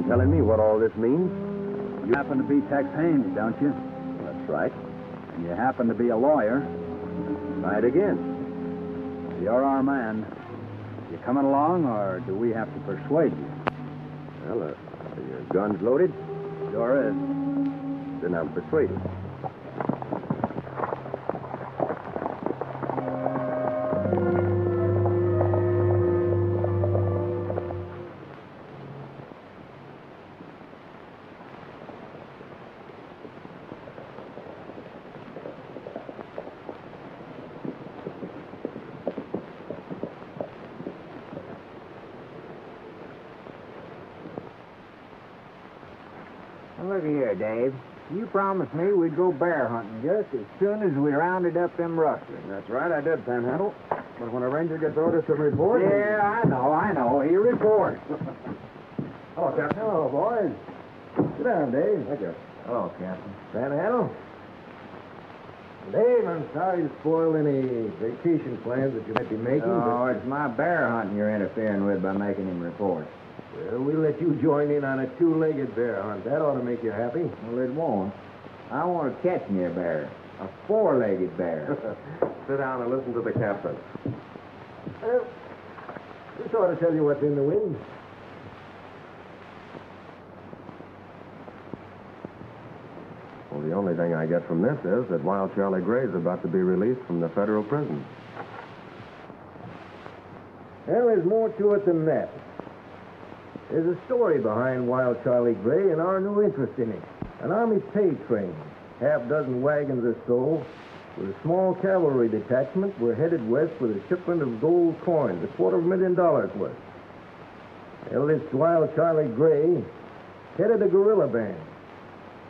Telling me what all this means? You happen to be Tex Haynes, don't you? That's right. And you happen to be a lawyer. Try it again. You're our man. You coming along, or do we have to persuade you? Well, are your guns loaded? Sure is. Then I'm persuaded. Look here, Dave. You promised me we'd go bear hunting just as soon as we rounded up them rustlers. That's right, I did, Panhandle. But when a ranger gets orders to report... Yeah, I know. He reports. Hello, Captain. Hello, boys. Sit down, Dave. Thank you. Hello, Captain. Panhandle? Dave, I'm sorry to spoil any vacation plans that you might be making. Oh, it's my bear hunting you're interfering with by making him report. Well, we'll let you join in on a two-legged bear hunt. That ought to make you happy. Well, it won't. I want to catch me a bear. A four-legged bear. Sit down and listen to the captain. Well, this ought to tell you what's in the wind. Well, the only thing I get from this is that Wild Charlie Gray's about to be released from the federal prison. Well, there's more to it than that. There's a story behind Wild Charlie Gray and our new interest in it. An Army pay train, half-dozen wagons or so, with a small cavalry detachment were headed west with a shipment of gold coins, $250,000 worth. Well, this Wild Charlie Gray headed a guerrilla band.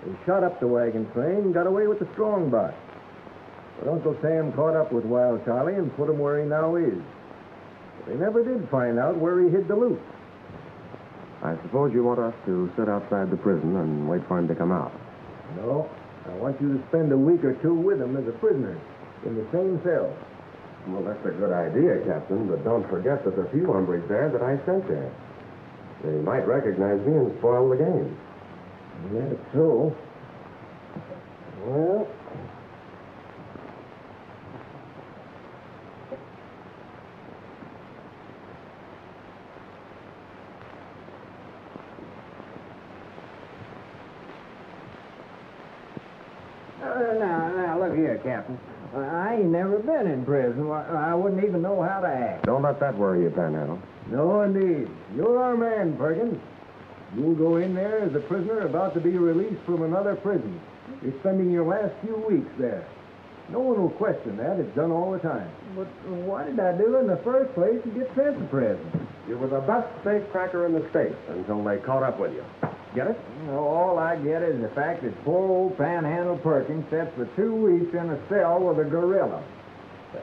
They shot up the wagon train and got away with the strong box. But Uncle Sam caught up with Wild Charlie and put him where he now is. But they never did find out where he hid the loot. I suppose you want us to sit outside the prison and wait for him to come out. No. I want you to spend a week or two with him as a prisoner in the same cell. Well, that's a good idea, Captain, but don't forget there's a few hombres there that I sent there. They might recognize me and spoil the game. That's so. Well... Now, look here, Captain. I ain't never been in prison. I wouldn't even know how to act. Don't let that worry you, Panhandle. No, indeed. You're our man, Perkins. You'll go in there as a prisoner about to be released from another prison. You're spending your last few weeks there. No one will question that. It's done all the time. But what did I do in the first place to get sent to prison? You were the best safecracker in the state until they caught up with you. Get it? All I get is the fact that poor old Panhandle Perkins sat for 2 weeks in a cell with a gorilla.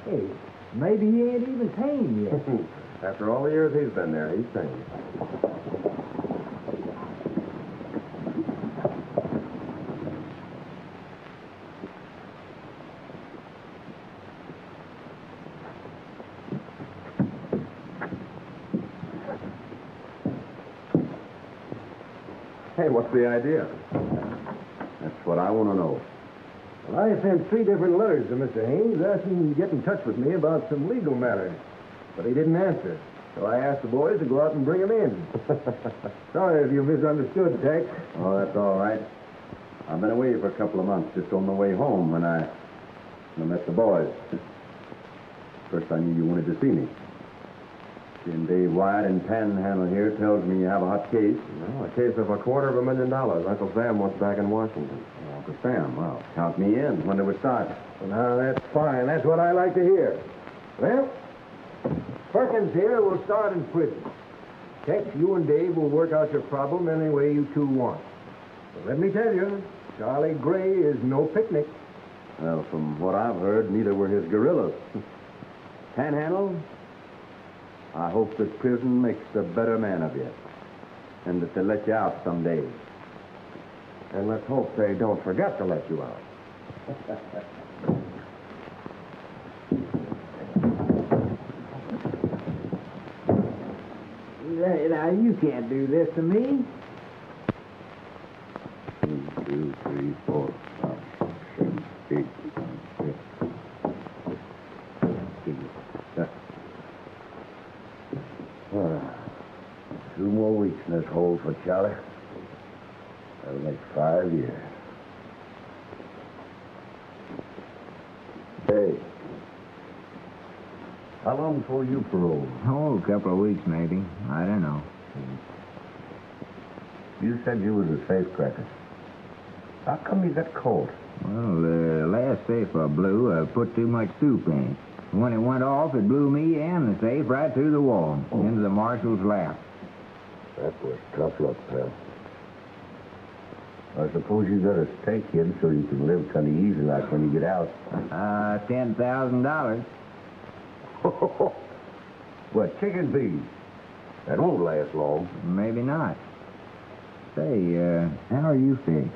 Hey, maybe he ain't even tame yet. After all the years he's been there, he's tame. Hey, what's the idea? That's what I want to know. Well, I sent 3 different letters to Mr. Haynes asking him to get in touch with me about some legal matters. But he didn't answer. So I asked the boys to go out and bring him in. Sorry if you misunderstood, Tex. Oh, that's all right. I've been away for a couple of months, just on my way home when I met the boys. First I knew you wanted to see me. Seeing Dave Wyatt in Panhandle here tells me you have a hot case. Well, a case of $250,000. Uncle Sam wants back in Washington. Uncle Sam, well, count me in. When do we start? Well, now, that's fine. That's what I like to hear. Well, Perkins here will start in prison. Tex, you and Dave will work out your problem any way you two want. But let me tell you, Charlie Gray is no picnic. Well, from what I've heard, neither were his guerrillas. Panhandle, I hope that prison makes a better man of you, and that they let you out someday. And let's hope they don't forget to let you out. Now, you can't do this to me. 1, 2, 3, 4, 5, 6, 7, 8, 2 more weeks in this hole for Charlie. That'll make 5 years. Hey, how long before you parole? Oh, a couple of weeks, maybe. I don't know. You said you was a safecracker. How come you got caught? Well, the last safe I blew, I put too much soup in it. When it went off, it blew me and the safe right through the wall, into the marshal's lap. That was tough luck, pal. I suppose you got a stake in so you can live kind of easy like when you get out. $10,000. What, chicken feed? That won't last long. Maybe not. Say, how are you fixed?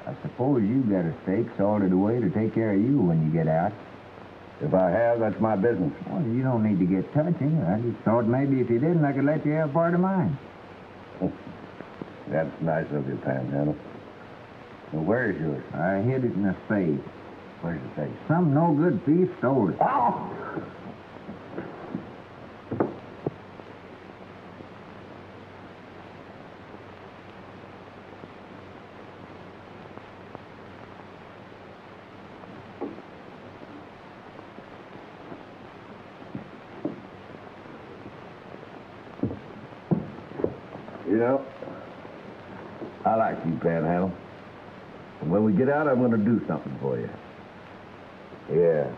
I suppose you got a stake sorted away to take care of you when you get out. If I have, that's my business. Well, you don't need to get touching. I just thought maybe if you didn't, I could let you have part of mine. That's nice of you, Panhandle. Well, where's yours? I hid it in a safe. Where's the safe? Some no-good thief stole it. Oh! You know, I like you, Panhandle. And when we get out, I'm going to do something for you. Yeah.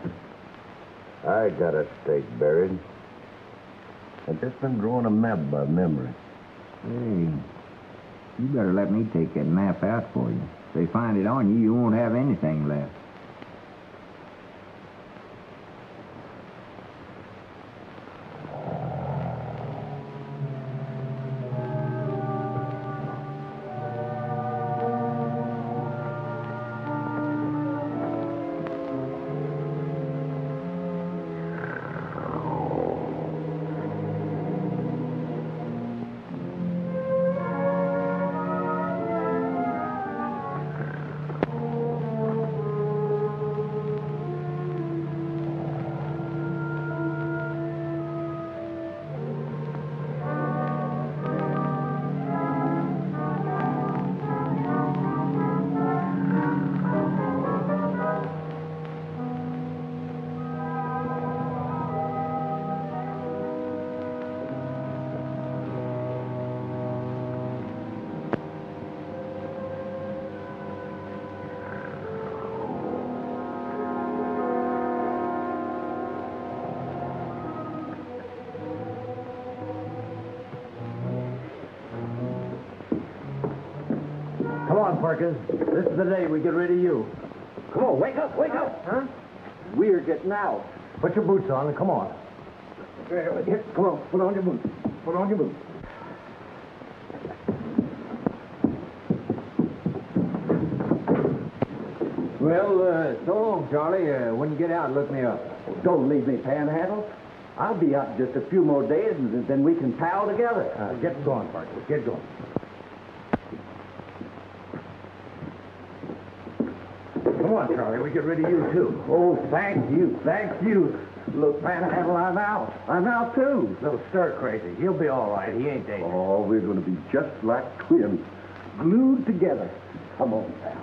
I got a stake buried. I've just been drawing a map by memory. Hey, you better let me take that map out for you. If they find it on you, you won't have anything left. Come on, Perkins. This is the day we get rid of you. Come on, wake up, wake up. Huh? We're getting out. Put your boots on and come on. Here, come on, put on your boots. Put on your boots. Well, so long, Charlie. When you get out, look me up. Don't leave me, Panhandle. I'll be out in just a few more days, and then we can pal together. Get going, Perkins. Get going. on, Charlie. We get rid of you, too. Oh, thank you, thank you. Look, Panhandle, I'm out. I'm out, too. Little stir crazy. He'll be all right. He ain't dangerous. Oh, we're going to be just like twins, glued together. Come on, pal.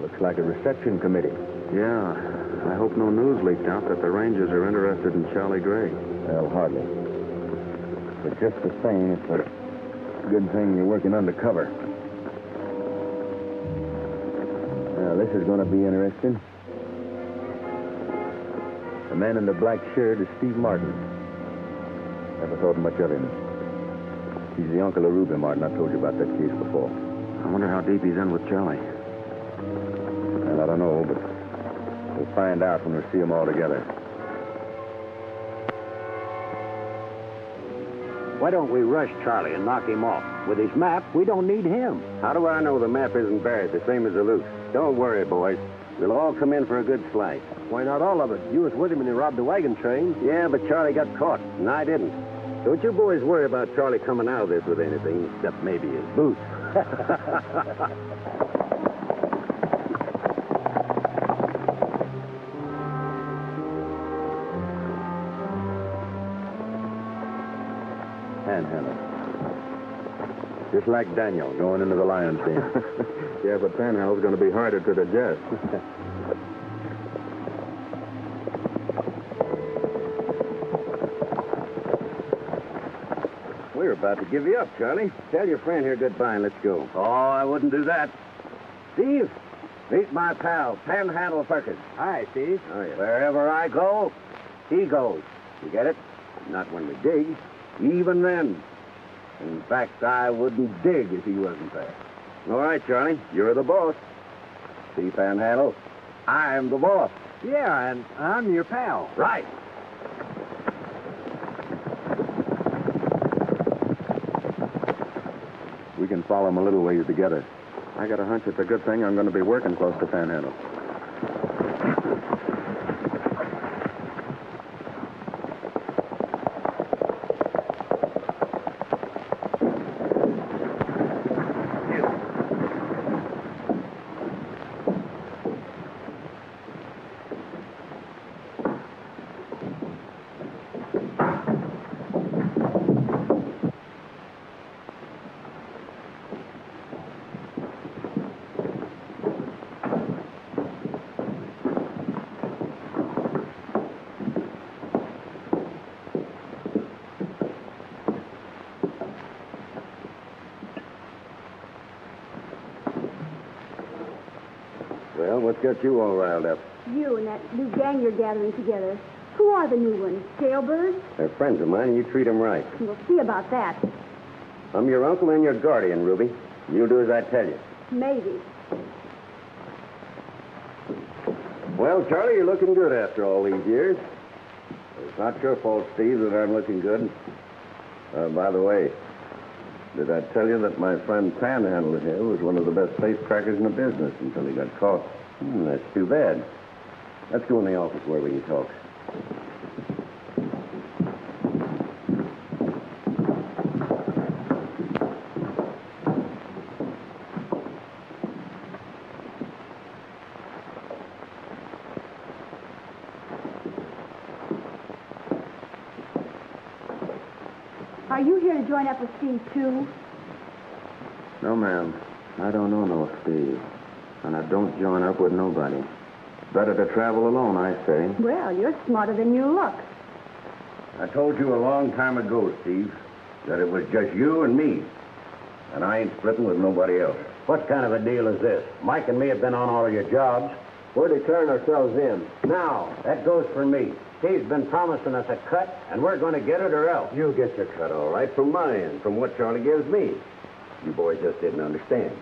Looks like a reception committee. Yeah, I hope no news leaked out that the Rangers are interested in Charlie Gray. Well, hardly. But just the same, it's a good thing you're working undercover. Now, this is going to be interesting. The man in the black shirt is Steve Martin. Never thought much of him. He's the uncle of Ruby Martin. I told you about that case before. I wonder how deep he's in with Charlie. Well, I don't know, but we'll find out when we see them all together. Why don't we rush Charlie and knock him off? With his map, we don't need him. How do I know the map isn't buried the same as the loot? Don't worry, boys. We'll all come in for a good slice. Why not all of it? You was with him when he robbed the wagon train. Yeah, but Charlie got caught, and I didn't. Don't you boys worry about Charlie coming out of this with anything, except maybe his boots. Panhandle. Just like Daniel going into the lion's den. Yeah, but Panhandle's going to be harder to digest. We're about to give you up, Charlie. Tell your friend here goodbye and let's go. Oh, I wouldn't do that. Steve, meet my pal, Panhandle Perkins. Hi, Steve. Oh, yeah. Wherever I go, he goes. You get it? Not when we dig. Even then. In fact, I wouldn't dig if he wasn't there. All right, Charlie. You're the boss. See, Panhandle, I'm the boss. Yeah, and I'm your pal. Right. We can follow them a little ways together. I got a hunch it's a good thing I'm going to be working close to Panhandle. Well, what's got you all riled up? You and that new gang you're gathering together. Who are the new ones? Jailbirds? They're friends of mine, and you treat them right. We'll see about that. I'm your uncle and your guardian, Ruby. You do as I tell you. Maybe. Well, Charlie, you're looking good after all these years. It's not your fault, Steve, that I'm looking good. By the way, did I tell you that my friend Panhandle here was one of the best safecrackers in the business until he got caught? That's too bad. Let's go in the office where we can talk. Are you here to join up with Steve, too? No, ma'am. I don't know no Steve. And I don't join up with nobody. Better to travel alone, I say. Well, you're smarter than you look. I told you a long time ago, Steve, that it was just you and me. And I ain't splitting with nobody else. What kind of a deal is this? Mike and me have been on all of your jobs. We're declaring ourselves in. Now, that goes for me. Steve's been promising us a cut, and we're going to get it or else. You'll get your cut all right from my end, from what Charlie gives me. You boys just didn't understand.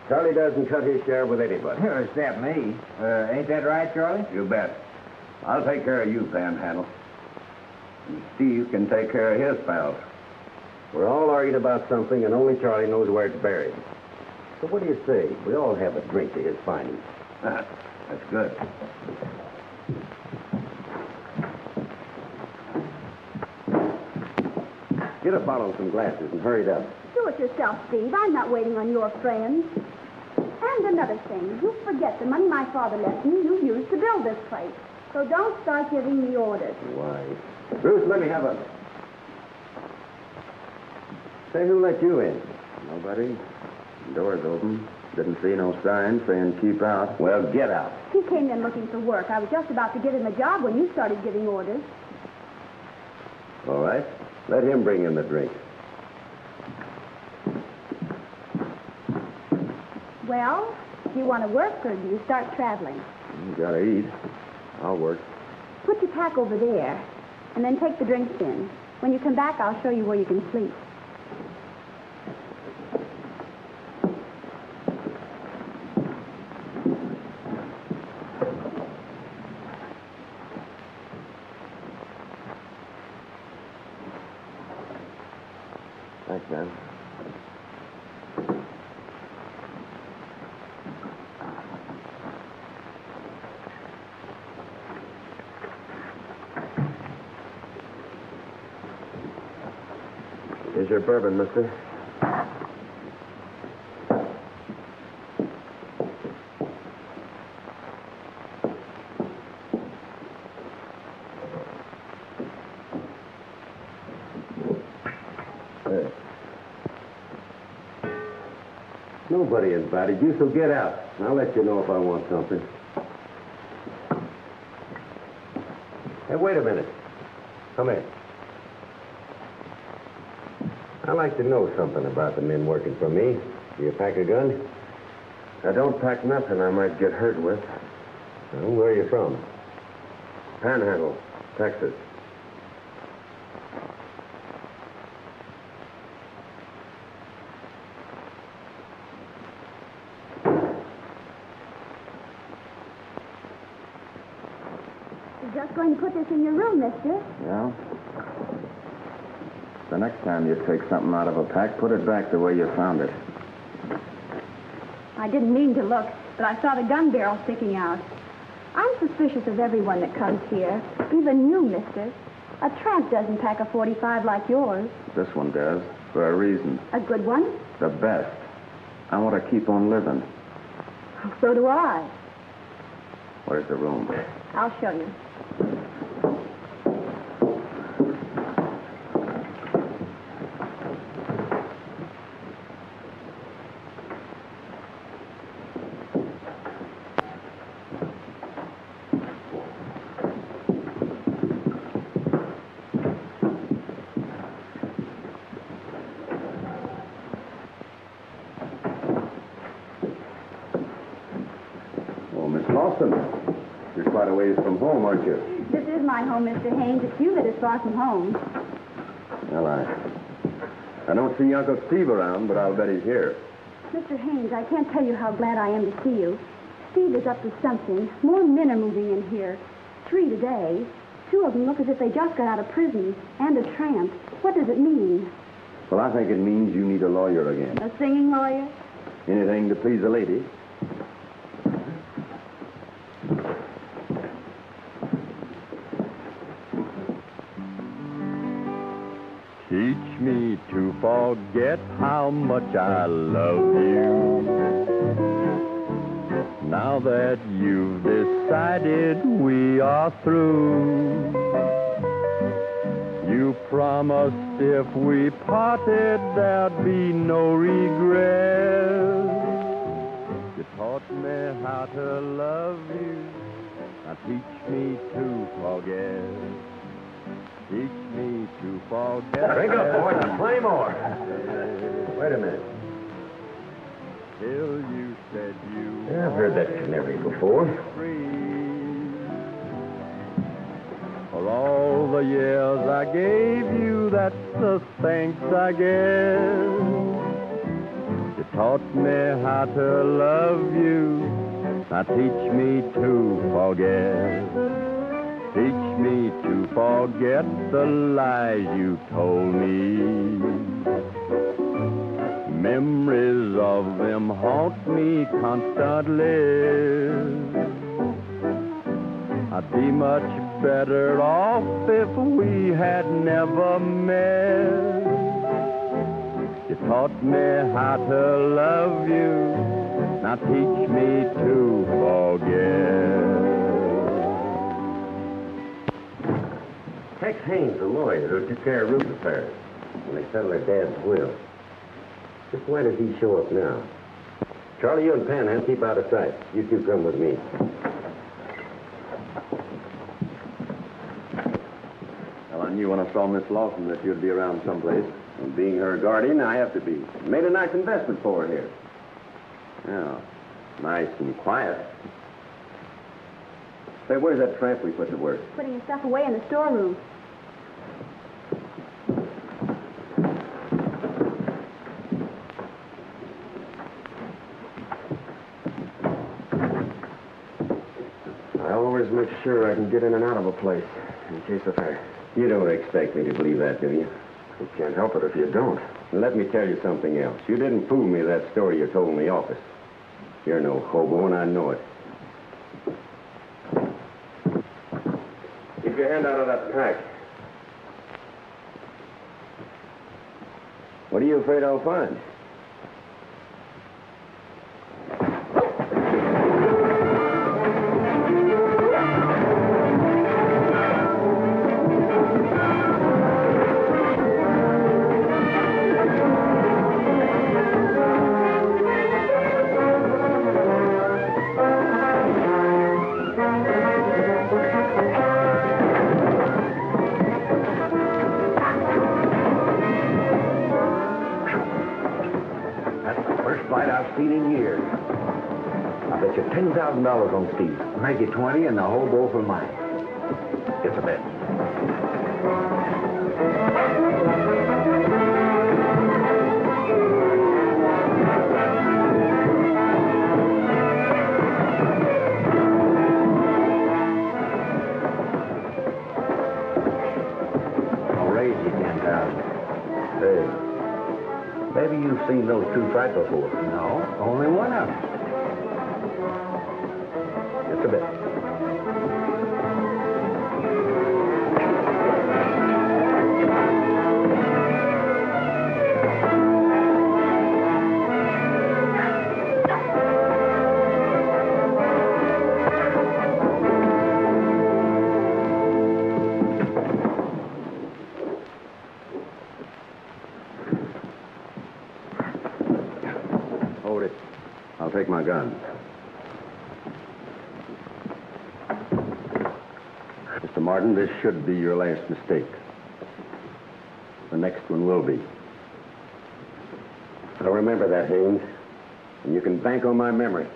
Charlie doesn't cut his share with anybody. Except me. Ain't that right, Charlie? You bet. I'll take care of you, Panhandle. And Steve can take care of his pals. We're all arguing about something, and only Charlie knows where it's buried. So what do you say? We all have a drink to his findings. That's good. Get a bottle and some glasses and hurry it up. Do it yourself, Steve. I'm not waiting on your friends. And another thing, you forget the money my father left me you used to build this place. So don't start giving me orders. Why? Bruce, let me have a... Say, who let you in? Nobody. Door's open. Didn't see no sign saying keep out. Well, get out. He came in looking for work. I was just about to give him a job when you started giving orders. All right. Let him bring in the drink. Well, do you want to work or do you start traveling? You gotta eat. I'll work. Put your pack over there and then take the drinks in. When you come back, I'll show you where you can sleep. Thanks, man. Here's your bourbon, mister. Nobody invited you, so get out. I'll let you know if I want something. Hey, wait a minute. Come in. I'd like to know something about the men working for me. Do you pack a gun? I don't pack nothing I might get hurt with. Well, where are you from? Panhandle, Texas. You're just going to put this in your room, mister. Yeah? The next time you take something out of a pack, put it back the way you found it. I didn't mean to look, but I saw the gun barrel sticking out. I'm suspicious of everyone that comes here, even you, mister. A tramp doesn't pack a 45 like yours. This one does, for a reason. A good one? The best. I want to keep on living. So do I. Where's the room? I'll show you. You're quite a ways from home, aren't you? This is my home, Mr. Haynes. It's you that is far from home. Well, I don't see Uncle Steve around, but I'll bet he's here. Mr. Haynes, I can't tell you how glad I am to see you. Steve is up to something. More men are moving in here. 3 today. 2 of them look as if they just got out of prison. And a tramp. What does it mean? Well, I think it means you need a lawyer again. A singing lawyer? Anything to please a lady. Teach me to forget how much I love you. Now that you've decided we are through, you promised if we parted there'd be no regret. You taught me how to love you. Now teach me to forget. Teach me to forget. Drink up, boys, and plenty more. Wait a minute. Till you said you Yeah, I've heard that canary before. free. For all the years I gave you, that's the thanks I give. You taught me how to love you. Now teach me to forget. Teach me to forget the lies you told me. Memories of them haunt me constantly. I'd be much better off if we had never met. You taught me how to love you, now teach me to forget. Tex Haynes, the lawyer who took care of roof repairs when they settled their dad's will. Just why does he show up now? Charlie, you and Panhand keep out of sight. You two come with me. Well, I knew when I saw Miss Lawson that you'd be around someplace. And being her guardian, I have to be. Made a nice investment for her here. Yeah, nice and quiet. Say, where's that tramp we put to work? Putting his stuff away in the storeroom. I always make sure I can get in and out of a place in case of fire. You don't expect me to believe that, do you? You can't help it if you don't. And let me tell you something else. You didn't fool me that story you told in the office. You're no hobo, and I know it. Keep your hand out of that pack. What are you afraid I'll find? Seen in years. I bet you $10,000 on Steve. Make it 20 and the whole bowl for mine. It's a bet. I'll raise you 10,000. Hey. Maybe you've seen those two fight before. No, only one of them. Just a bit. I'll take my gun. Mr. Martin, this should be your last mistake. The next one will be. I'll remember that, Haynes. And you can bank on my memory.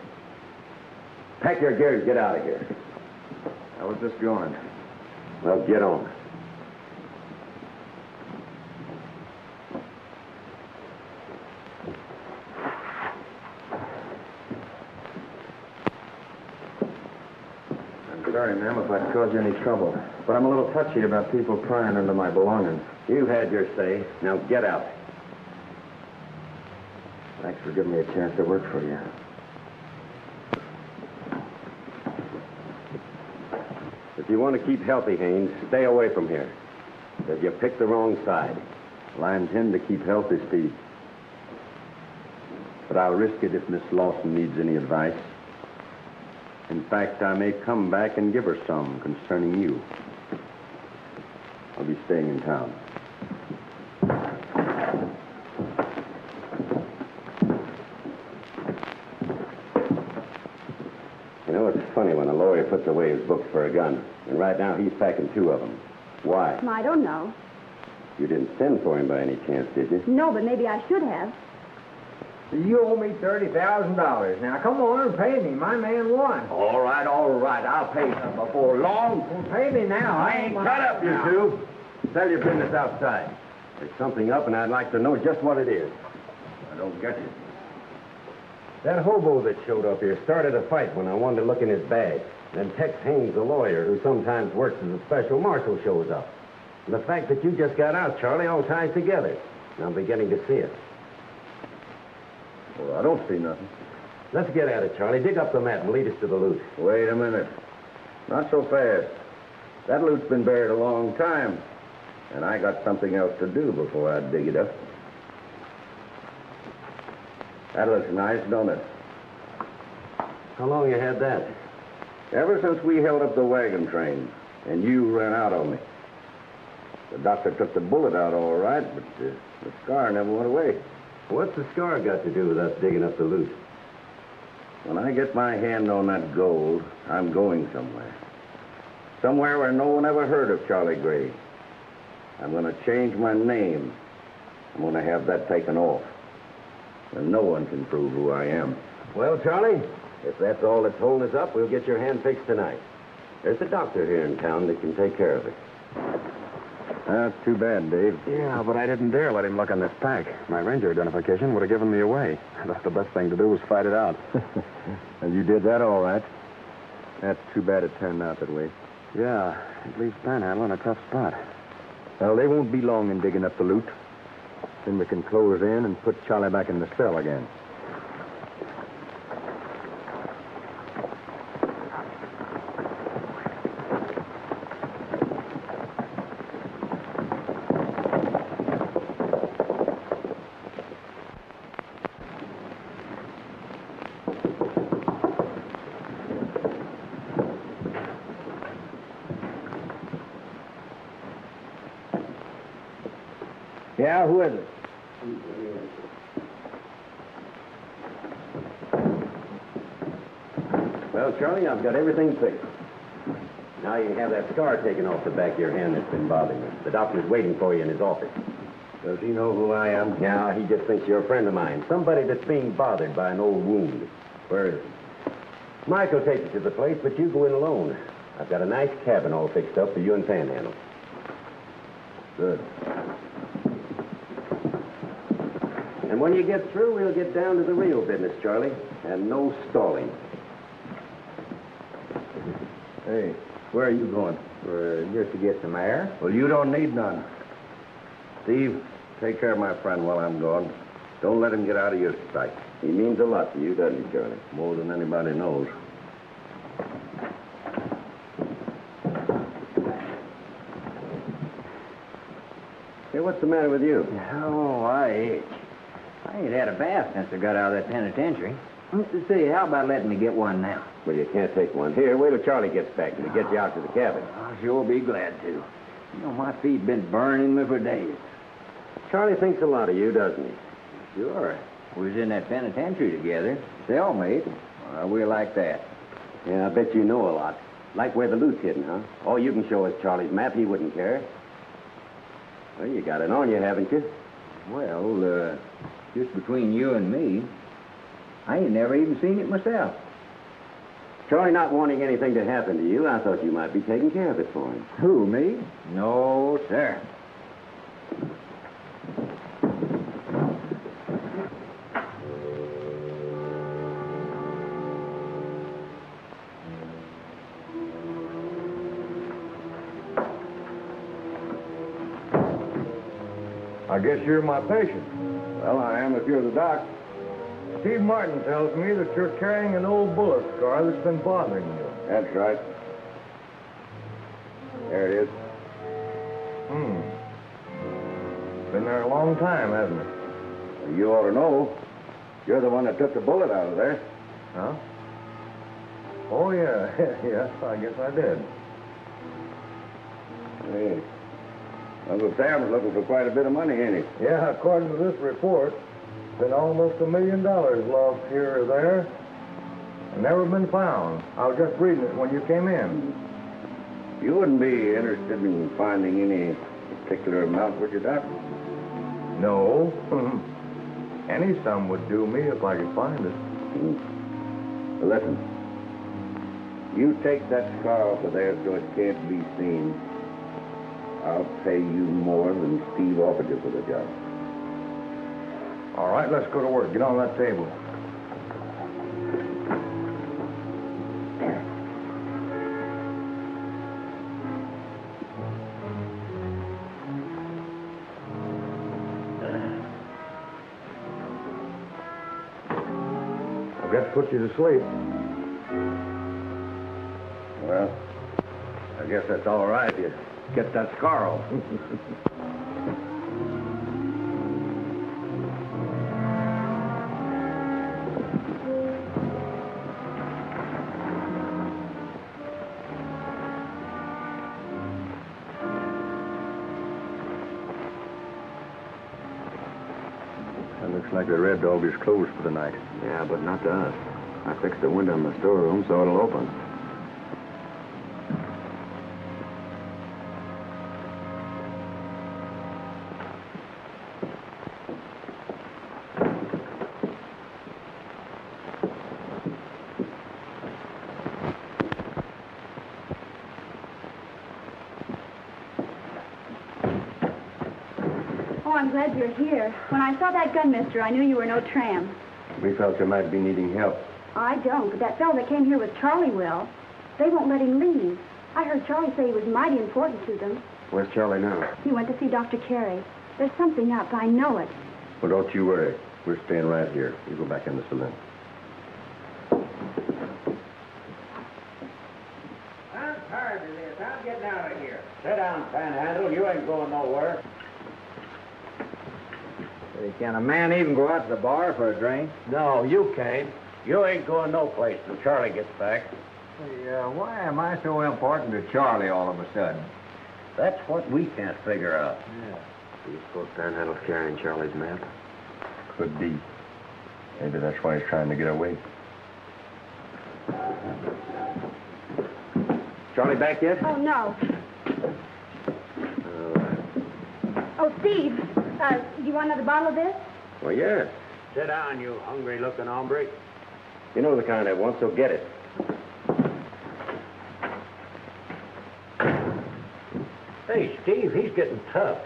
Pack your gear and get out of here. I was just going. Well, get on. Sorry, ma'am, if I've caused you any trouble. But I'm a little touchy about people prying into my belongings. You've had your say. Now get out. Thanks for giving me a chance to work for you. If you want to keep healthy, Haynes, stay away from here. Because you picked the wrong side. Well, I intend to keep healthy, Steve. But I'll risk it if Miss Lawson needs any advice. In fact, I may come back and give her some concerning you. I'll be staying in town. You know, it's funny when a lawyer puts away his books for a gun. And right now, he's packing 2 of them. Why? I don't know. You didn't send for him by any chance, did you? No, but maybe I should have. You owe me $30,000. Now, come on and pay me. My man won. All right. I'll pay you before long. Well, pay me now. I ain't Shut up, you two. Tell your business outside. There's something up, and I'd like to know just what it is. I don't get you. That hobo that showed up here started a fight when I wanted to look in his bag. Then Tex Haynes, the lawyer, who sometimes works as a special marshal, shows up. And the fact that you just got out, Charlie, all ties together. And I'm beginning to see it. Well, I don't see nothing. Let's get at it, Charlie. Dig up the mat and lead us to the loot. Wait a minute. Not so fast. That loot's been buried a long time. And I got something else to do before I dig it up. That looks nice, don't it? How long you had that? Ever since we held up the wagon train and you ran out on me. The doctor took the bullet out all right, but the scar never went away. What's the scar got to do with us digging up the loot? When I get my hand on that gold, I'm going somewhere. Somewhere where no one ever heard of Charlie Gray. I'm going to change my name. I'm going to have that taken off. And no one can prove who I am. Well, Charlie, if that's all that's holding us up, we'll get your hand fixed tonight. There's a doctor here in town that can take care of it. That's too bad, Dave. Yeah, but I didn't dare let him look on this pack. My ranger identification would have given me away. The best thing to do was fight it out. And you did that all right. That's too bad it turned out that way. Yeah, it leaves Panhandle in a tough spot. Well, they won't be long in digging up the loot. Then we can close in and put Charlie back in the cell again. Yeah, who is it? Well, Charlie, I've got everything fixed. Now you can have that scar taken off the back of your hand that's been bothering you. The doctor's waiting for you in his office. Does he know who I am? Yeah, he just thinks you're a friend of mine. Somebody that's being bothered by an old wound. Where is he? Mike will take you to the place, but you go in alone. I've got a nice cabin all fixed up for you and Panhandle. Good. And when you get through, we'll get down to the real business, Charlie. And no stalling. Hey, where are you going? Just to get some air. Well, you don't need none. Steve, take care of my friend while I'm gone. Don't let him get out of your sight. He means a lot to you, doesn't he, Charlie? More than anybody knows. Hey, what's the matter with you? Oh, I itch. I ain't had a bath since I got out of that penitentiary. Let's see, how about letting me get one now? Well, you can't take one. Here, wait till Charlie gets back and he'll get you out to the cabin. I'll sure be glad to. You know, my feet been burning me for days. Charlie thinks a lot of you, doesn't he? Sure. We was in that penitentiary together. Cellmate. We're like that. Yeah, I bet you know a lot. Like where the loot's hidden, huh? Oh, you can show us Charlie's map. He wouldn't care. Well, you got it on you, haven't you? Well, just between you and me, I ain't never even seen it myself. Charlie not wanting anything to happen to you, I thought you might be taking care of it for him. Who, me? No, sir. I guess you're my patient. Well, I am if you're the doc. Steve Martin tells me that you're carrying an old bullet scar that's been bothering you. That's right. There it is. Been there a long time, hasn't it? Well, you ought to know. You're the one that took the bullet out of there. Huh? Oh, yeah. Yes, I guess I did. Hey, Uncle Sam's looking for quite a bit of money, ain't he? Yeah, according to this report, been almost $1 million lost here or there and never been found. I was just reading it when you came in. You wouldn't be interested in finding any particular amount, would you, Doc? No. Any sum would do me if I could find it. Well, listen. You take that scar off of there so it can't be seen. I'll pay you more than Steve offered you for the job. All right, let's go to work. Get on that table. That puts you to sleep. Well, I guess that's all right. You get that scar off. It looks like the Red Dog is closed for the night. Yeah, but not to us. I fixed the window in the storeroom so it'll open. Oh, I'm glad you're here. When I saw that gun, mister, I knew you were no tramp. We felt you might be needing help. I don't, but that fellow that came here with Charlie will. They won't let him leave. I heard Charlie say he was mighty important to them. Where's Charlie now? He went to see Dr. Carey. There's something up. I know it. Well, don't you worry. We're staying right here. You go back in the saloon. I'm tired of this. I'm getting out of here. Sit down, Panhandle. You ain't going nowhere. Hey, can a man even go out to the bar for a drink? No, you can't. You ain't going no place till Charlie gets back. Hey, why am I so important to Charlie all of a sudden? That's what we can't figure out. Do you suppose Panhandle's carrying Charlie's map? Could be. Maybe that's why he's trying to get away. Charlie back yet? Oh, no. All right. Oh, Steve, do you want another bottle of this? Well, yes. Sit down, you hungry-looking hombre. You know the kind I want, so get it. Hey, Steve, he's getting tough.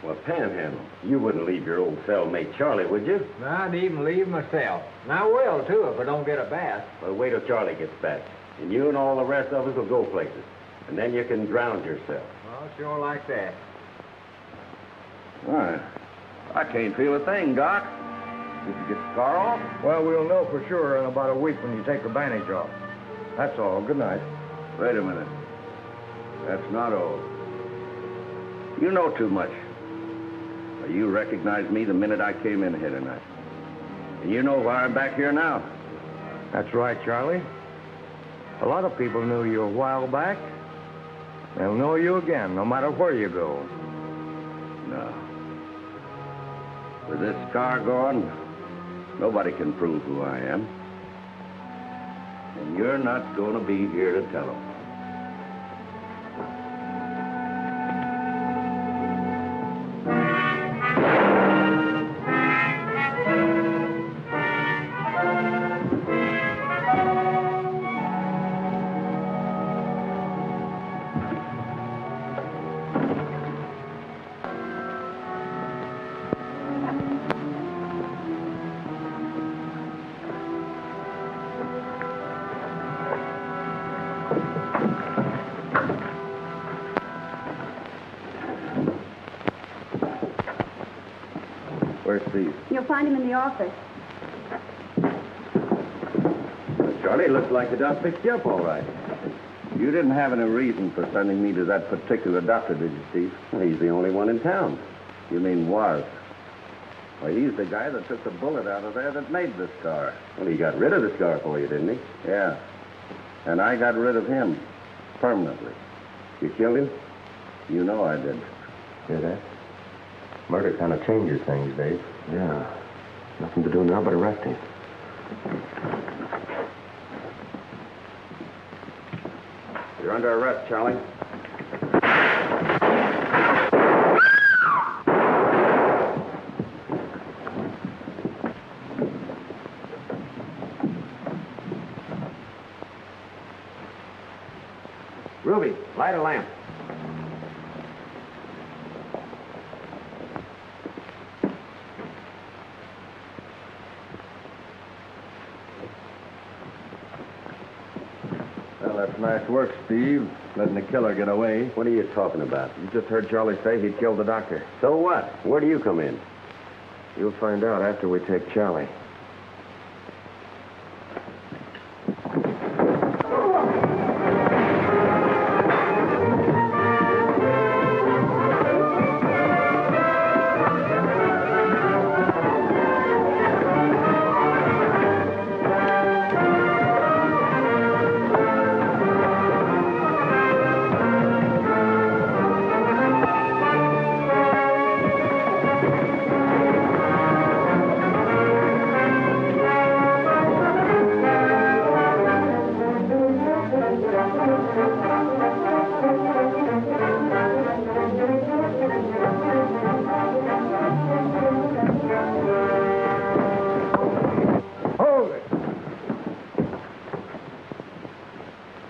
Well, Panhandle, you wouldn't leave your old cellmate Charlie, would you? I'd even leave myself. And I will, too, if I don't get a bath. Well, wait till Charlie gets back. And you and all the rest of us will go places. And then you can drown yourself. Well, sure like that. All right. I can't feel a thing, Doc. Did you get the scar off? Well, we'll know for sure in about a week when you take the bandage off. That's all. Good night. Wait a minute. That's not all. You know too much. Well, you recognized me the minute I came in here tonight. And you know why I'm back here now. That's right, Charlie. A lot of people knew you a while back. They'll know you again, no matter where you go. No. With this scar gone, nobody can prove who I am. And you're not going to be here to tell them. Where's Steve? You'll find him in the office. Charlie, looks like the doc picked you up all right. You didn't have any reason for sending me to that particular doctor, did you, Steve? Well, he's the only one in town. You mean was? Well, he's the guy that took the bullet out of there that made the scar. Well, he got rid of the scar for you, didn't he? Yeah. And I got rid of him. Permanently. You killed him? You know I did. Hear that? Murder kind of changes things, Dave. Yeah. Nothing to do now but arrest him. You're under arrest, Charlie. Ruby, light a lamp. Well, that's nice work, Steve. Letting the killer get away. What are you talking about? You just heard Charlie say he'd killed the doctor. So what? Where do you come in? You'll find out after we take Charlie.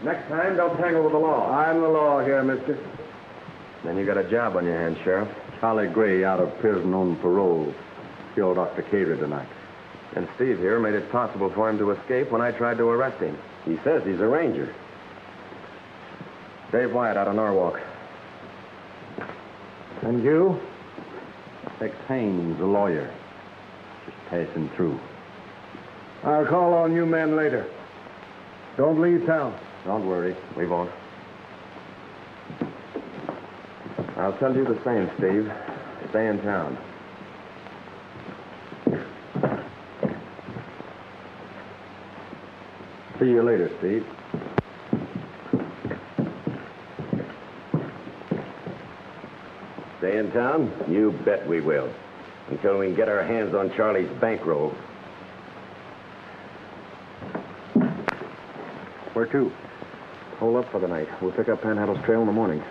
Next time, don't tangle with the law. I'm the law here, mister. Then you got a job on your hands, Sheriff. Charlie Gray, out of prison on parole, killed Dr. Cater tonight. And Steve here made it possible for him to escape when I tried to arrest him. He says he's a ranger. Dave Wyatt out of Norwalk. And you? Tex Haynes, a lawyer, just passing through. I'll call on you men later. Don't leave town. Don't worry, we won't. I'll tell you the same, Steve. Stay in town. See you later, Steve. Stay in town? You bet we will. Until we can get our hands on Charlie's bankroll. Where to? Hold up for the night. We'll pick up Panhandle's trail in the morning.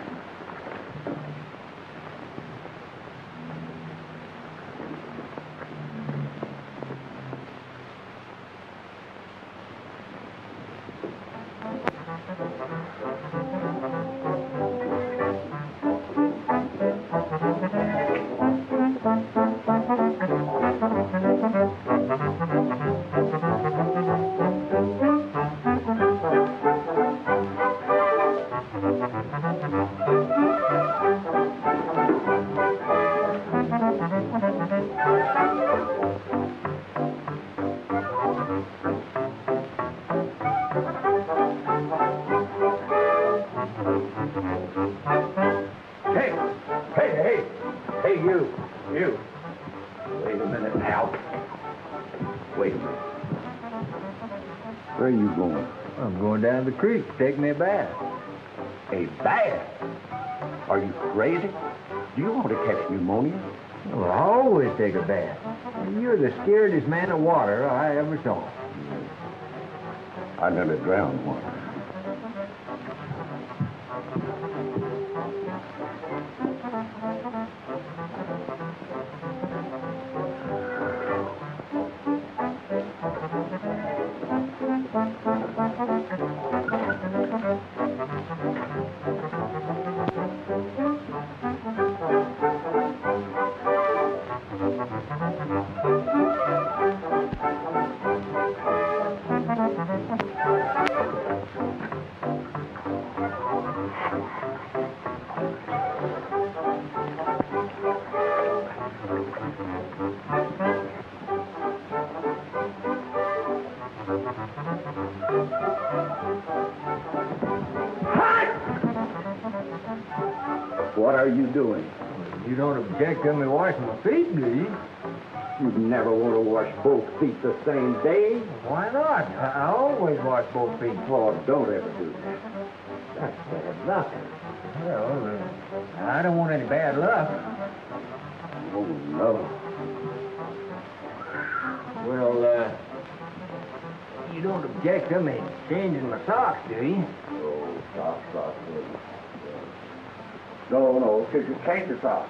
You. Wait a minute now. Wait a minute. Where are you going? I'm going down to the creek to take me a bath. A bath? Are you crazy? Do you want to catch pneumonia? Well, I always take a bath. You're the scaredest man of water I ever saw. I never drowned once. What are you doing? You don't object to me washing my feet, do you? You'd never want to wash both feet the same day. Why not? I always wash both feet. Oh, don't ever do that. That's bad luck. Well, I don't want any bad luck. Oh, no. Well, you don't object to me changing my socks, do you? Oh, socks. No, because you change the socks.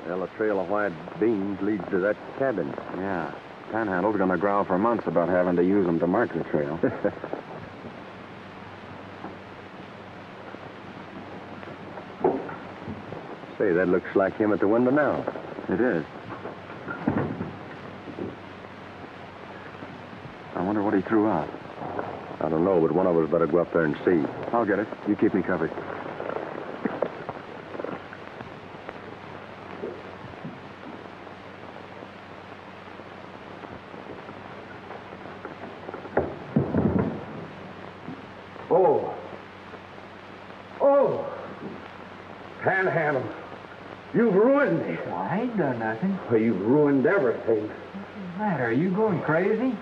Well, a trail of white beans leads to that cabin. Yeah. Panhandle's gonna growl for months about having to use them to mark the trail. Say, that looks like him at the window now. It is. I wonder what he threw out. I don't know, but one of us better go up there and see. I'll get it. You keep me covered. Panhandle, you've ruined me. Well, I ain't done nothing. Well, you've ruined everything. What's the matter? Are you going crazy?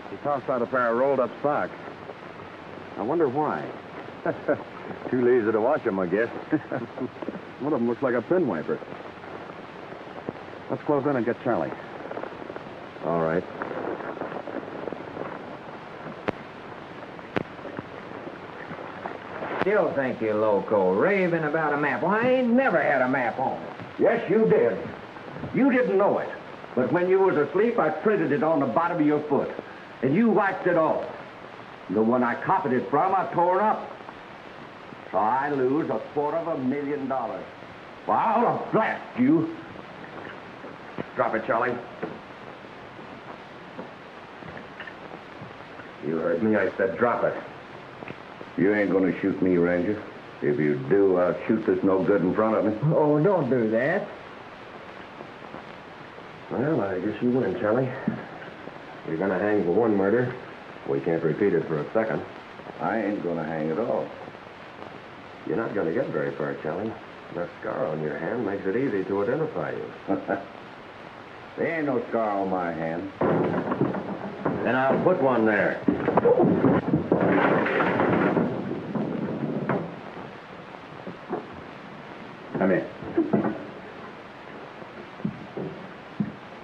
He tossed out a pair of rolled-up socks. I wonder why. Too lazy to wash them, I guess. One of them looks like a pen wiper. Let's close in and get Charlie. All right. Still think you're loco, raving about a map. Well, I ain't never had a map on. Yes, you did. You didn't know it. But when you was asleep, I printed it on the bottom of your foot. And you wiped it off. The one I copied it from, I tore up. So I lose $250,000. Well, I'll blast you. Drop it, Charlie. You heard me. I said drop it. You ain't gonna shoot me, Ranger. If you do, I'll shoot this no good in front of me. Oh, don't do that. Well, I guess you win, Charlie. You're gonna hang for one murder. We can't repeat it for a second. I ain't gonna hang at all. You're not gonna get very far, Charlie. That scar on your hand makes it easy to identify you. There ain't no scar on my hand. Then I'll put one there. Come here.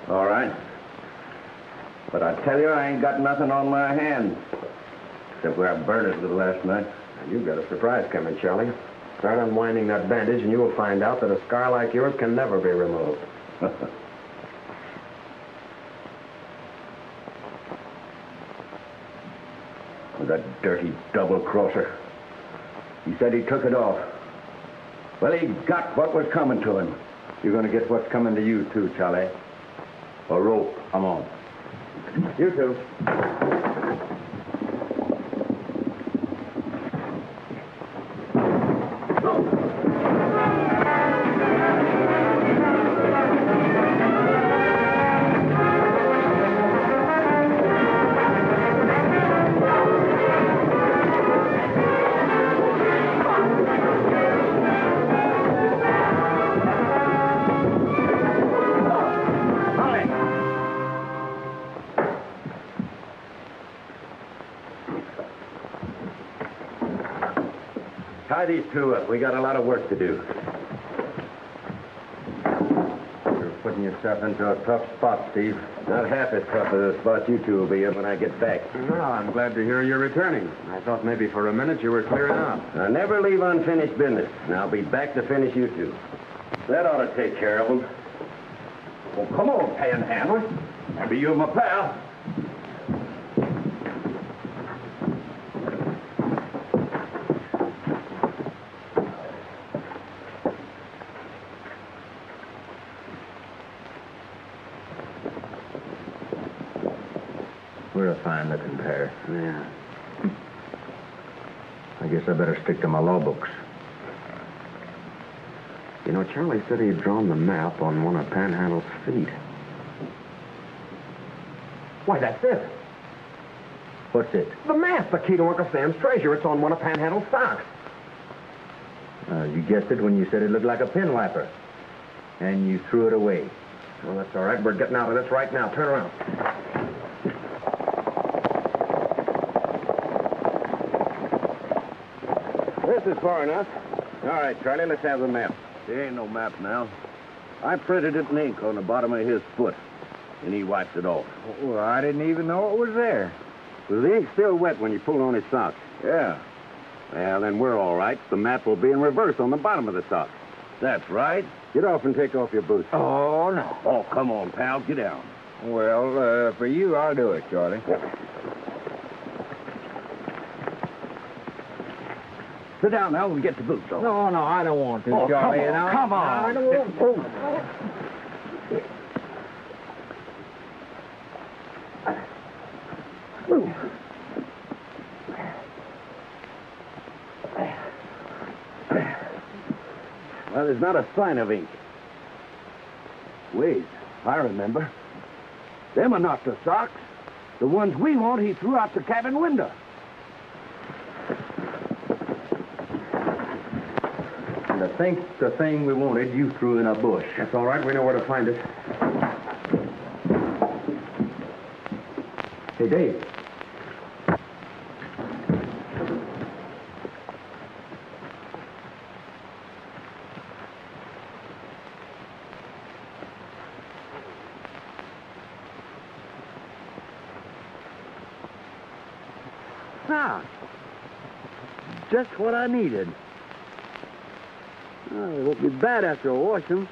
All right. But I tell you, I ain't got nothing on my hand. Except where I burned it last night. You've got a surprise coming, Charlie. Start unwinding that bandage, and you will find out that a scar like yours can never be removed. That dirty double-crosser. He said he took it off. Well, he got what was coming to him. You're going to get what's coming to you, too, Charlie. A rope. Come on. You too. Tie these two up. We got a lot of work to do. You're putting yourself into a tough spot, Steve. Not half as tough as the spot you two will be in when I get back. Well, I'm glad to hear you're returning. I thought maybe for a minute you were clearing out. I never leave unfinished business, and I'll be back to finish you two. That ought to take care of them. Well, come on, panhandler. Maybe you're my pal. We're a fine-looking pair. Yeah. I guess I better stick to my law books. You know, Charlie said he'd drawn the map on one of Panhandle's feet. Why, that's it. What's it? The map, the key to Uncle Sam's treasure. It's on one of Panhandle's socks. You guessed it when you said it looked like a pin wiper. And you threw it away. Well, that's all right. We're getting out of this right now. Turn around. This is far enough. All right, Charlie, let's have the map. There ain't no map now. I printed it in ink on the bottom of his foot, and he wiped it off. Well, I didn't even know it was there. Well, the ink's still wet when you pull on his sock. Yeah. Well, then we're all right. The map will be in reverse on the bottom of the sock. That's right. Get off and take off your boots. Oh, no. Oh, come on, pal. Get down. Well, for you, I'll do it, Charlie. Sit down now and get the boots on. No, I don't want to, Oh, Charlie. come on. I don't want to. Well, there's not a sign of ink. Wait, I remember. Them are not the socks. The ones we want, he threw out the cabin window. And I think the thing we wanted, you threw in a bush. That's all right. We know where to find it. Hey, Dave. Ah, just what I needed. Oh, they won't be bad after I wash them.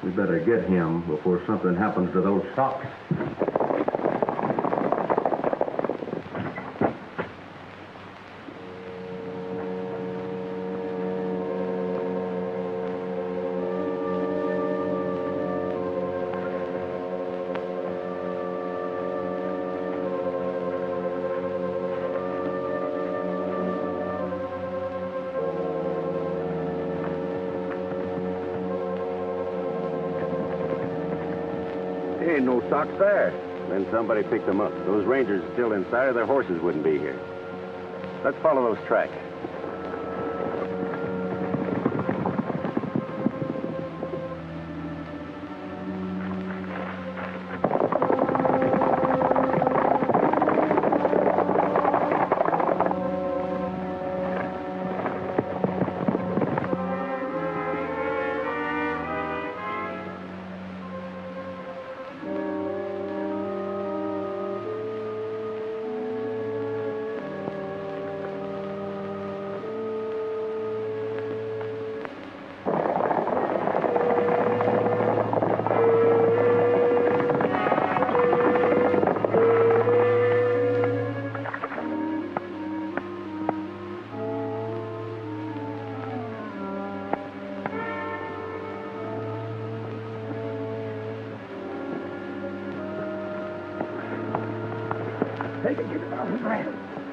We better get him before something happens to those socks. Ain't no socks there. Then somebody picked them up. Those rangers are still inside or their horses wouldn't be here. Let's follow those tracks.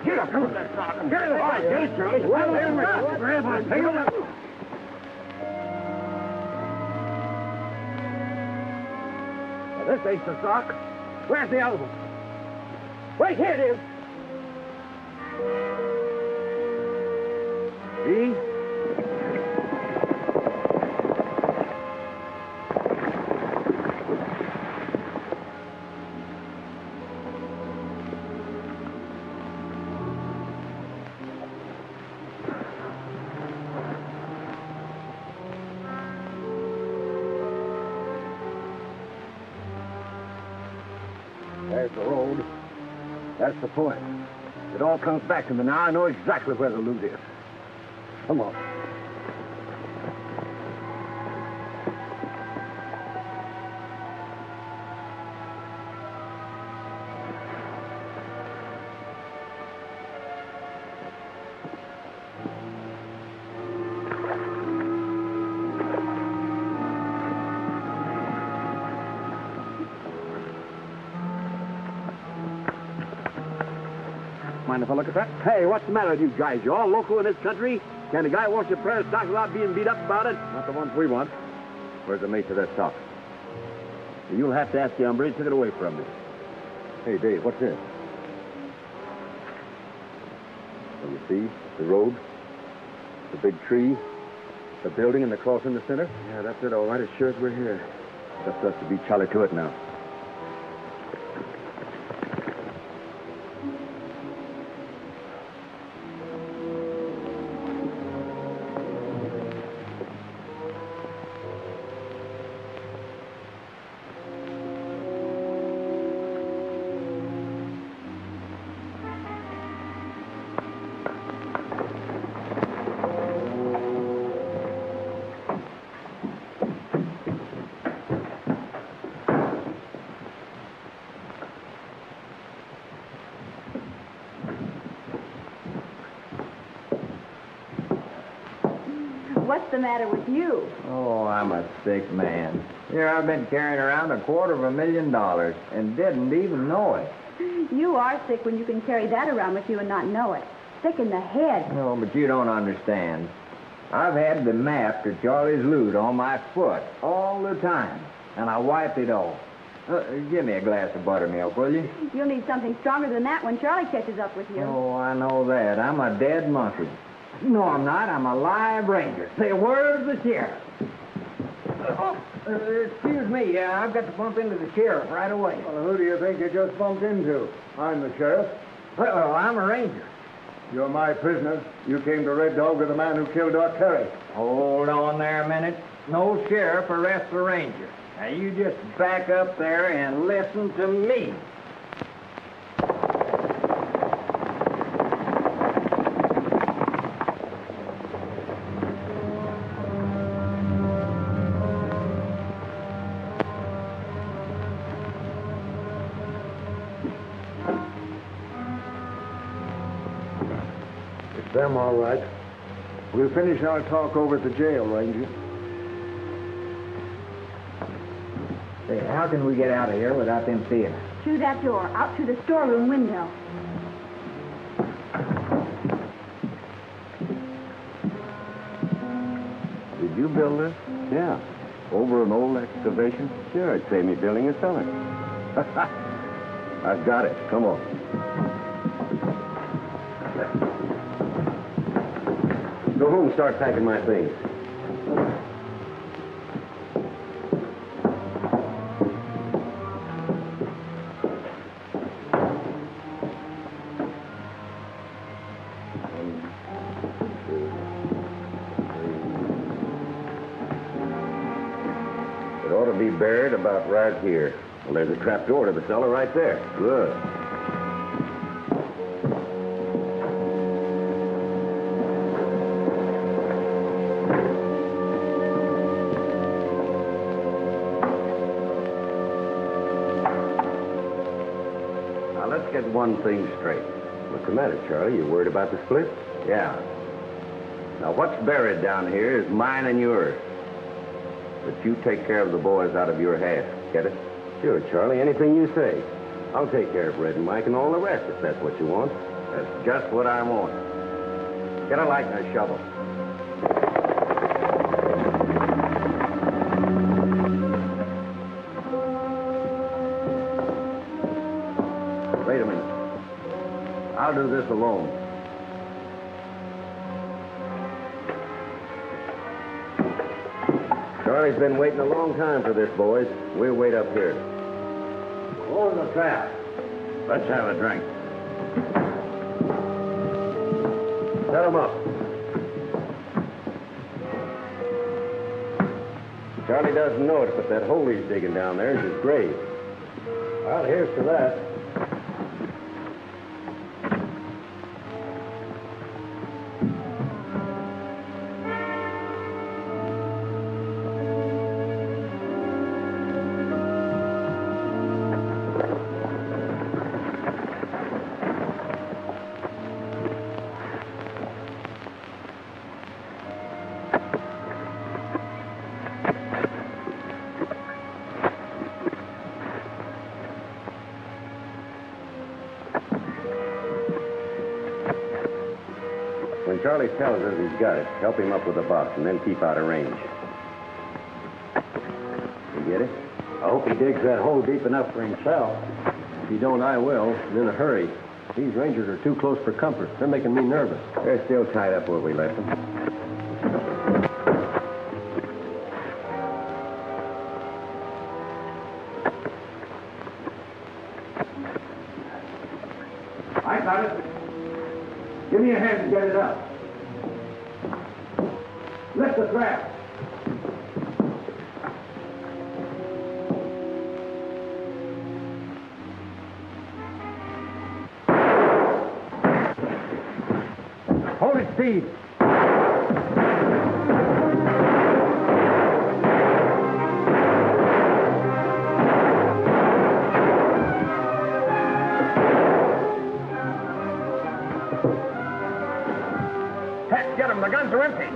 Get up, come on, that sock. Get it, all right, get it, Charlie. Well, grab on, take it up. This ain't the sock. Where's the other one? Wait, here it is. See? There's the road. That's the point. It all comes back to me now. I know exactly where the loot is. Come on. Mind if I look at that? Hey, what's the matter with you guys? You all local in this country? Can a guy wash a pair of socks without being beat up about it? Not the ones we want. Where's the mate to that sock? You'll have to ask the hombre. He took it away from me. Hey, Dave, what's this? Well, you see, the road, the big tree, the building, and the cross in the center? Yeah, that's it, all right. As sure as we're here. It's up to us to beat Charlie to it now. What's the matter with you? Oh, I'm a sick man. Here I've been carrying around $250,000 and didn't even know it. You are sick when you can carry that around with you and not know it. Sick in the head. No, but you don't understand. I've had the map to Charlie's loot on my foot all the time, and I wiped it off. Give me a glass of buttermilk, will you? You'll need something stronger than that when Charlie catches up with you. Oh, I know that. I'm a dead monkey. No, I'm not. I'm a live ranger. Say, where's the sheriff? Excuse me. I've got to bump into the sheriff right away. Well, who do you think you just bumped into? I'm the sheriff. Well, I'm a ranger. You're my prisoner. You came to Red Dog with the man who killed Doc Terry. Hold on there a minute. no sheriff arrests a ranger. Now, you just back up there and listen to me. It's them, all right. We'll finish our talk over at the jail, Ranger. Say, how can we get out of here without them seeing us? Through that door, out through the storeroom window. Did you build this? Yeah. Over an old excavation? Sure, it'd save me building a cellar. I've got it. Come on. Go home and start packing my things. It ought to be buried about right here. Well, there's a trap door to the cellar right there. Good. Now, let's get one thing straight. What's the matter, Charlie? You worried about the split? Yeah. Now, what's buried down here is mine and yours. But you take care of the boys out of your half. Get it? Sure, Charlie. Anything you say. I'll take care of Red and Mike and all the rest if that's what you want. That's just what I want. Get a light and a shovel. Wait a minute. I'll do this alone. Charlie's been waiting a long time for this, boys. We'll wait up here. Close the trap. Let's have a drink. Set 'em up. Charlie doesn't know it, but that hole he's digging down there is his grave. Well, here's to that. When Charlie tells us he's got it, help him up with the box and then keep out of range. You get it? I hope he digs that hole deep enough for himself. If you don't, I will, and in a hurry. These rangers are too close for comfort. They're making me nervous. They're still tied up where we left them. I got it. Give me a hand to get it up. Lift the trap. Hold it, Steve. Get him. The guns are empty.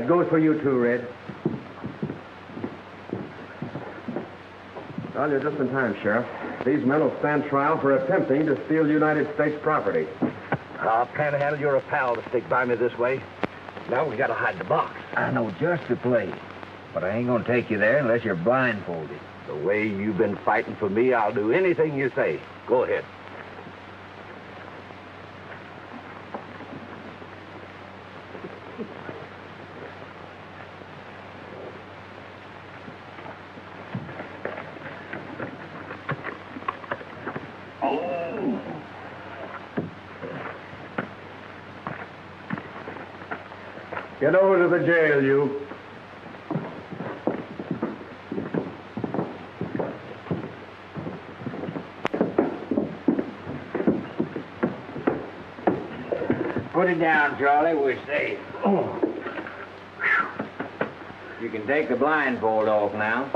That goes for you too, Red. Well, you're just in time, Sheriff. These men will stand trial for attempting to steal United States property. Panhandle, you're a pal to stick by me this way. Now we gotta hide the box. I know just the place, but I ain't gonna take you there unless you're blindfolded. The way you've been fighting for me, I'll do anything you say. Go ahead. Get over to the jail, you. Put it down, Charlie. We're safe. You can take the blindfold off now.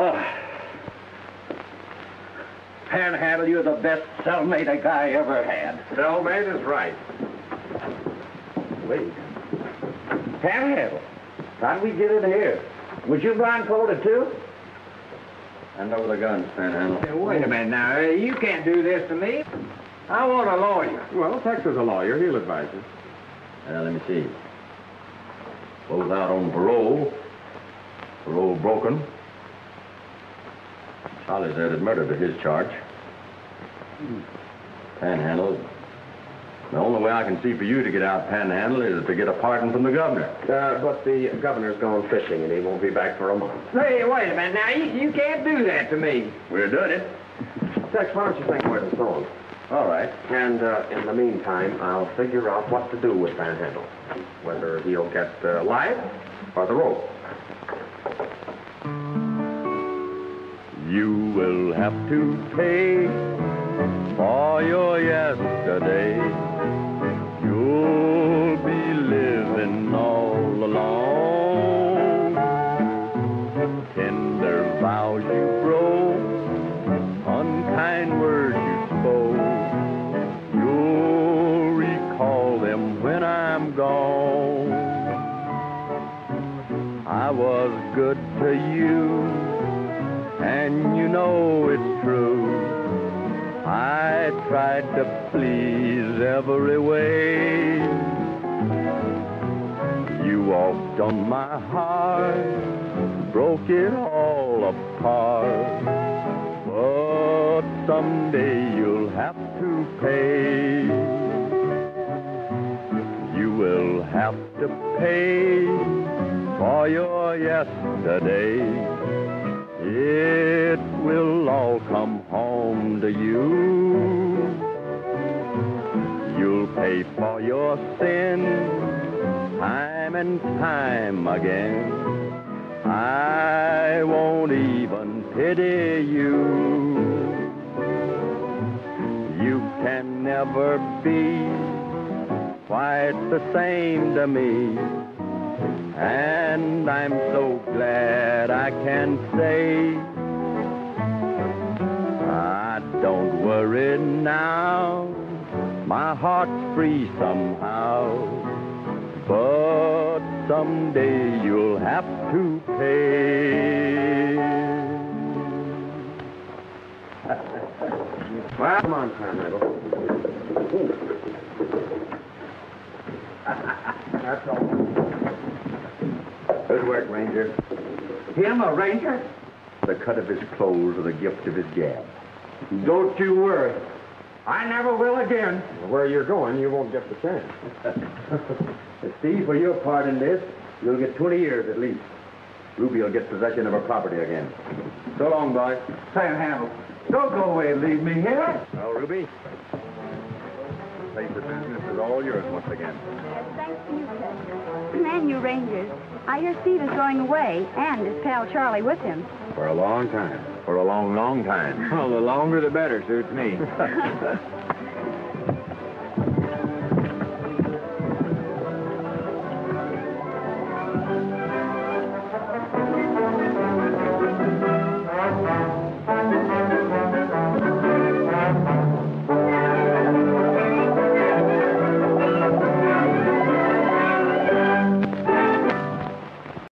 Panhandle, you're the best cellmate a guy ever had. Cellmate is right. Wait. Panhandle, how'd we get in here? Was you blindfolded too? Hand over the guns, Panhandle. Hey, wait a minute now. You can't do this to me. I want a lawyer. Well, Tex is a lawyer. He'll advise you. Let me see. Both out on parole. Parole broken. Charlie's added murder to his charge. Panhandle. The only way I can see for you to get out, Panhandle, is to get a pardon from the governor. But the governor's gone fishing, and he won't be back for a month. Hey, wait a minute now. You can't do that to me. We're doing it. Tex, why don't you think where it's going? All right. And in the meantime, I'll figure out what to do with Panhandle. Whether he'll get life or the rope. You will have to pay for your yesterday. You'll be living all alone. Tender vows you broke, unkind words you spoke. You'll recall them when I'm gone. I was good to you, and you know it's true. I tried to please every way. You walked on my heart, broke it all apart. But someday you'll have to pay. You will have to pay for your yesterday. It will all come home to you. You'll pay for your sin time and time again. I won't even pity you. You can never be quite the same to me. And I'm so glad I can say I don't worry now. My heart's free somehow. But someday you'll have to pay. Well, come on, Panhandle. That's all. Good work, Ranger. Him, a ranger? The cut of his clothes or the gift of his gab. Don't you worry. I never will again. Where you're going, you won't get the chance. Steve, for your part in this, you'll get 20 years at least. Ruby will get possession of her property again. So long, boy. Panhandle, don't go away and leave me here. Well, Ruby, place of business is all yours once again. Yes, thanks to you, Tex. And you rangers. I hear Steve is going away, and his pal Charlie with him. For a long time. For a long, long time. Well, the longer the better, suits me.